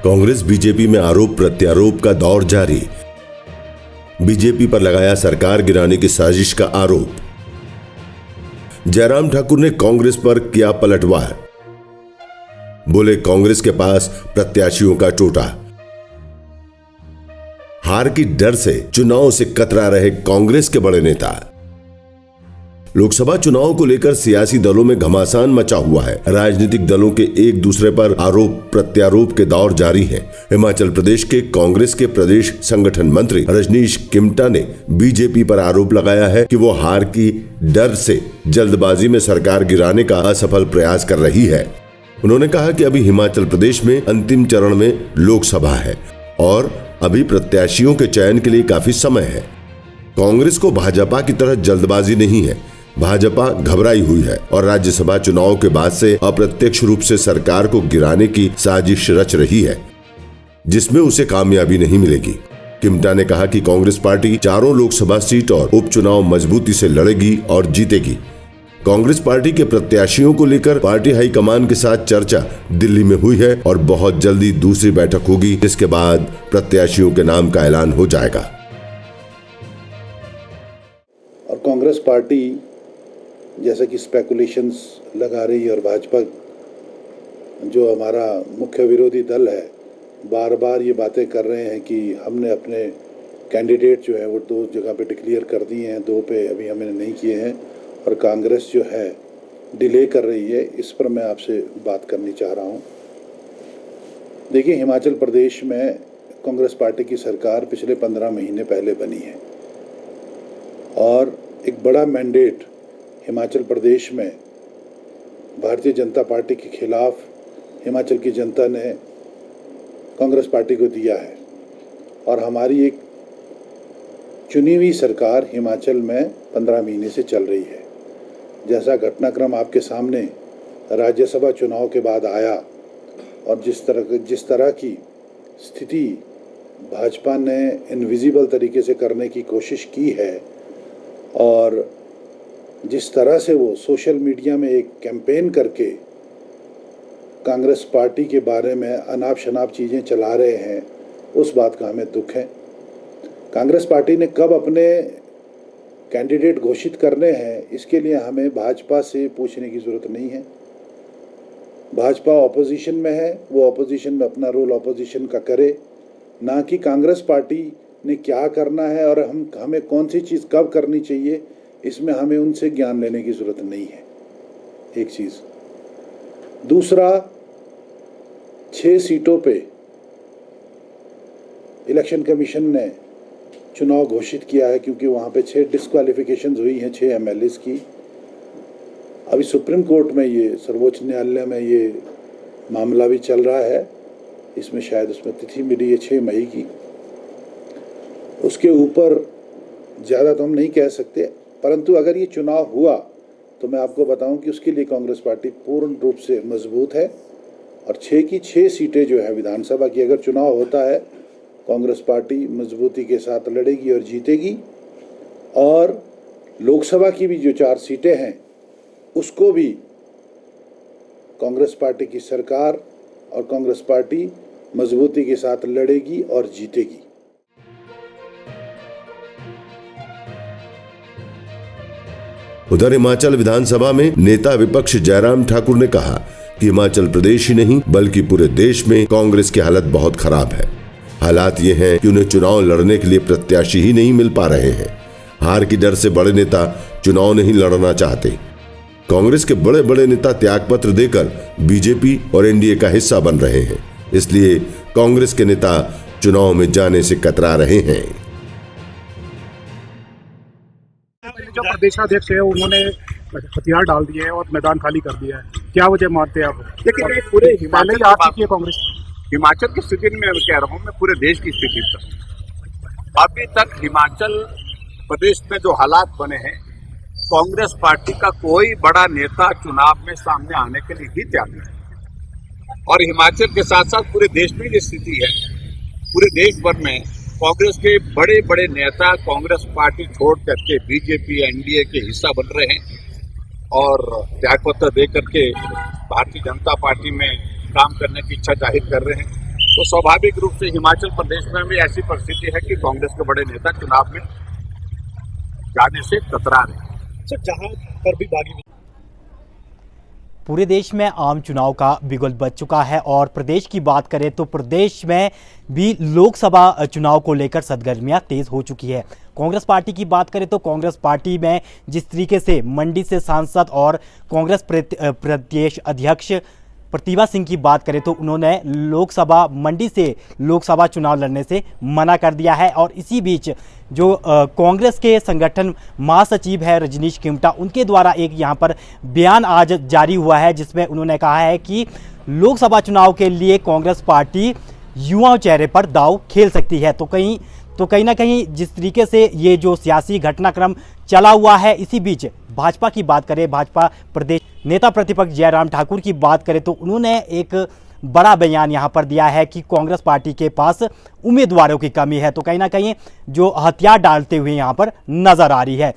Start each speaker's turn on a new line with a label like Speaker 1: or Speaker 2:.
Speaker 1: Congress BJP में आरोप प्रत्यारोप का दौर जारी। बीजेपी पर लगाया सरकार गिराने की साजिश का आरोप। जयराम ठाकुर ने कांग्रेस पर किया पलटवार। बोले कांग्रेस के पास प्रत्याशियों का टोटा। हार की डर से चुनाव से कतरा रहे कांग्रेस के बड़े नेता। लोकसभा चुनाव को लेकर सियासी दलों में घमासान मचा हुआ है। राजनीतिक दलों के एक दूसरे पर आरोप प्रत्यारोप के दौर जारी है। हिमाचल प्रदेश के कांग्रेस के प्रदेश संगठन मंत्री रजनीश किमटा ने बीजेपी पर आरोप लगाया है कि वो हार की डर से जल्दबाजी में सरकार गिराने का असफल प्रयास कर रही है। उन्होंने कहा कि अभी हिमाचल प्रदेश में अंतिम चरण में लोकसभा है और अभी प्रत्याशियों के चयन के लिए काफी समय है। कांग्रेस को भाजपा की तरह जल्दबाजी नहीं है। भाजपा घबराई हुई है और राज्यसभा चुनाव के बाद से अप्रत्यक्ष रूप से सरकार को गिराने की साजिश रच रही है, जिसमें उसे कामयाबी नहीं मिलेगी। किमटा ने कहा कि कांग्रेस पार्टी चारों लोकसभा सीट और उपचुनाव मजबूती से लड़ेगी और जीतेगी। कांग्रेस पार्टी के प्रत्याशियों को लेकर पार्टी हाईकमान के साथ चर्चा दिल्ली में हुई है और बहुत जल्दी दूसरी बैठक होगी, जिसके बाद प्रत्याशियों के नाम का ऐलान हो जाएगा।
Speaker 2: और कांग्रेस पार्टी जैसा कि स्पेकुलेशंस लगा रही है और भाजपा जो हमारा मुख्य विरोधी दल है बार बार ये बातें कर रहे हैं कि हमने अपने कैंडिडेट जो है वो 2 जगह पे डिक्लेयर कर दिए हैं, 2 पे अभी हमने नहीं किए हैं और कांग्रेस जो है डिले कर रही है। इस पर मैं आपसे बात करनी चाह रहा हूँ। देखिए, हिमाचल प्रदेश में कांग्रेस पार्टी की सरकार पिछले 15 महीने पहले बनी है और एक बड़ा मैंडेट हिमाचल प्रदेश में भारतीय जनता पार्टी के खिलाफ हिमाचल की जनता ने कांग्रेस पार्टी को दिया है और हमारी एक चुनी हुई सरकार हिमाचल में 15 महीने से चल रही है। जैसा घटनाक्रम आपके सामने राज्यसभा चुनाव के बाद आया और जिस तरह की स्थिति भाजपा ने इनविजिबल तरीके से करने की कोशिश की है और जिस तरह से वो सोशल मीडिया में एक कैंपेन करके कांग्रेस पार्टी के बारे में अनाप शनाप चीज़ें चला रहे हैं, उस बात का हमें दुख है। कांग्रेस पार्टी ने कब अपने कैंडिडेट घोषित करने हैं, इसके लिए हमें भाजपा से पूछने की ज़रूरत नहीं है। भाजपा ऑपोजिशन में है, वो ऑपोजिशन में अपना रोल ऑपोजिशन का करे, ना कि कांग्रेस पार्टी ने क्या करना है और हमें कौन सी चीज़ कब करनी चाहिए, इसमें हमें उनसे ज्ञान लेने की ज़रूरत नहीं है। एक चीज़। दूसरा, 6 सीटों पे इलेक्शन कमीशन ने चुनाव घोषित किया है क्योंकि वहाँ पे 6 डिस्क्वालिफिकेशंस हुई हैं 6 MLAs की। अभी सुप्रीम कोर्ट में ये सर्वोच्च न्यायालय में ये मामला भी चल रहा है। इसमें शायद उसमें तिथि मिली है 6 मई की। उसके ऊपर ज़्यादा तो हम नहीं कह सकते, परंतु अगर ये चुनाव हुआ तो मैं आपको बताऊं कि उसके लिए कांग्रेस पार्टी पूर्ण रूप से मजबूत है और 6 की 6 सीटें जो है विधानसभा की, अगर चुनाव होता है कांग्रेस पार्टी मजबूती के साथ लड़ेगी और जीतेगी और लोकसभा की भी जो 4 सीटें हैं उसको भी कांग्रेस पार्टी की सरकार और कांग्रेस पार्टी मजबूती के साथ लड़ेगी और जीतेगी।
Speaker 1: उधर हिमाचल विधानसभा में नेता विपक्ष जयराम ठाकुर ने कहा कि हिमाचल प्रदेश ही नहीं बल्कि पूरे देश में कांग्रेस की हालत बहुत खराब है। हालात ये हैं कि उन्हें चुनाव लड़ने के लिए प्रत्याशी ही नहीं मिल पा रहे हैं। हार की डर से बड़े नेता चुनाव नहीं लड़ना चाहते। कांग्रेस के बड़े बड़े नेता त्यागपत्र देकर बीजेपी और एनडीए का हिस्सा बन रहे हैं, इसलिए कांग्रेस के नेता चुनाव में जाने से कतरा रहे हैं।
Speaker 3: जो प्रदेशाध्यक्ष है उन्होंने हथियार डाल दिए हैं और मैदान खाली कर दिया है, क्या वजह मानते हैं आप?
Speaker 4: देखिए, पूरे हिमाचल
Speaker 3: आ चुकी है कांग्रेस।
Speaker 4: हिमाचल की स्थिति में मैं कह रहा हूँ, मैं पूरे देश की स्थिति पर अभी तक हिमाचल प्रदेश में जो हालात बने हैं, कांग्रेस पार्टी का कोई बड़ा नेता चुनाव में सामने आने के लिए ही तैयार नहीं और हिमाचल के साथ साथ पूरे देश में ये स्थिति है। पूरे देश भर में कांग्रेस के बड़े बड़े नेता कांग्रेस पार्टी छोड़ करके बीजेपी एनडीए के हिस्सा बन रहे हैं और त्यागपत्र दे करके भारतीय जनता पार्टी में काम करने की इच्छा जाहिर कर रहे हैं। तो स्वाभाविक रूप से हिमाचल प्रदेश में भी ऐसी परिस्थिति है कि कांग्रेस के बड़े नेता चुनाव में जाने से कतरा रहे हैं।
Speaker 3: सर, जहां पर भी बागी
Speaker 5: पूरे देश में आम चुनाव का बिगुल बज चुका है और प्रदेश की बात करें तो प्रदेश में भी लोकसभा चुनाव को लेकर सरगर्मियां तेज हो चुकी है। कांग्रेस पार्टी की बात करें तो कांग्रेस पार्टी में जिस तरीके से मंडी से सांसद और कांग्रेस प्रदेश अध्यक्ष प्रतिभा सिंह की बात करें तो उन्होंने मंडी से लोकसभा चुनाव लड़ने से मना कर दिया है। और इसी बीच जो कांग्रेस के संगठन महासचिव है रजनीश किमटा, उनके द्वारा एक यहाँ पर बयान आज जारी हुआ है जिसमें उन्होंने कहा है कि लोकसभा चुनाव के लिए कांग्रेस पार्टी युवाओं चेहरे पर दांव खेल सकती है। तो कहीं ना कहीं जिस तरीके से ये जो सियासी घटनाक्रम चला हुआ है, इसी बीच भाजपा की बात करें, भाजपा प्रदेश नेता प्रतिपक्ष जयराम ठाकुर की बात करें तो उन्होंने एक बड़ा बयान यहां पर दिया है कि कांग्रेस पार्टी के पास उम्मीदवारों की कमी है। तो कहीं ना कहीं जो हथियार डालते हुए यहां पर नजर आ रही है।